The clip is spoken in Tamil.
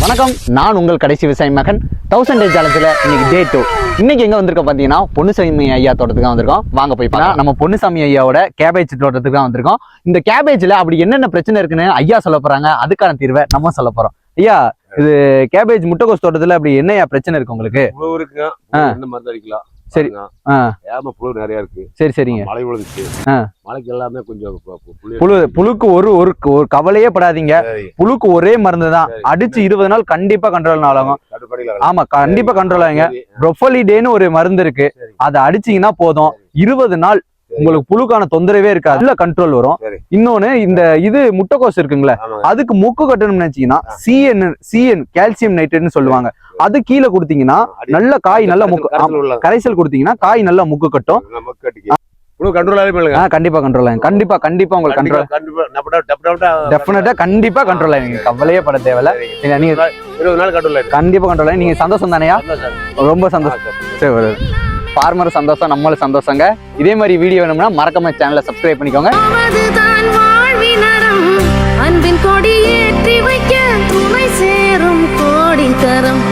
வணக்கம், நான் உங்கள் கடைசி விவசாயி மகன் 1000 டே சேலஞ்சில் இன்னைக்கு டே 2. இன்னைக்கு எங்க வந்திருக்கோம் பார்த்தீங்கன்னா பொன்னுசாமி ஐயா தோட்டத்துக்கு வந்திருக்கோம். வாங்க போய் பார்க்கலாம். நம்ம பொன்னுசாமி ஐயாவோட கேபேஜ் தோட்டத்துக்கு தான் வந்திருக்கோம். இந்த கேபேஜ்ல அப்படி என்னென்ன பிரச்சனை இருக்குன்னு ஐயா சொல்ல போறாங்க. அதுக்கான தீர்வை நம்ம சொல்ல போறோம். ஐயா, இது கேபேஜ் முட்டைகோஸ் தோட்டத்துல அப்படி என்னையா பிரச்சனை இருக்கு உங்களுக்கு? மருந்து அடிக்கலாம். சரி, புழு நிறைய இருக்கு. சரி சரிங்க. மழை விழுந்துச்சு, மழைக்கு எல்லாமே கொஞ்சம் புழுக்கு ஒரு கவலையே படாதீங்க. புழுக்கு ஒரே மருந்து தான், அடிச்சு 20 நாள் கண்டிப்பா கண்ட்ரோல் ஆகும். ஆமா, கண்டிப்பா கண்ட்ரோல் ஆகுங்க. ப்ரொஃபலிடேன்னு ஒரு மருந்து இருக்கு, அதை அடிச்சீங்கன்னா போதும், 20 நாள் உங்களுக்கு புழுக்கான தொந்தரவே இருக்காது, நல்ல கண்ட்ரோல் வரும். இன்னொன்னு, இந்த இது முட்டைக்கோஸ் இருக்குங்களே, அதுக்கு முக்கு கட்டணும்னு நினைச்சீங்கன்னா சிஎன் கால்சியம் நைட்ரேட்னு சொல்லுவாங்க, அது கீழே கொடுத்தீங்கன்னா நல்ல காய் நல்ல முக்கு கரைசல் கொடுத்தீங்கன்னா காய் நல்ல முக்கு கட்டும். கண்டிப்பா கண்ட்ரோல் ஆகும். கண்டிப்பா உங்களுக்கு கண்டிப்பா கண்ட்ரோல் ஆகும். கவலையே பட தேவையில்ல. நீங்க 20 நாள் கண்டிப்பா கண்ட்ரோல் ஆகும். நீங்க சந்தோஷம் தானையா? ரொம்ப சந்தோஷம். சரி, ஃபார்மர் சந்தோஷம், நம்மளும் சந்தோஷங்க. இதே மாதிரி வீடியோ வேணும்னா மறக்காம சேனலை சப்ஸ்கிரைப் பண்ணிக்கோங்க. அன்பின் கொடி ஏற்றி வைக்க துணை சேரும் கோடி தரம்.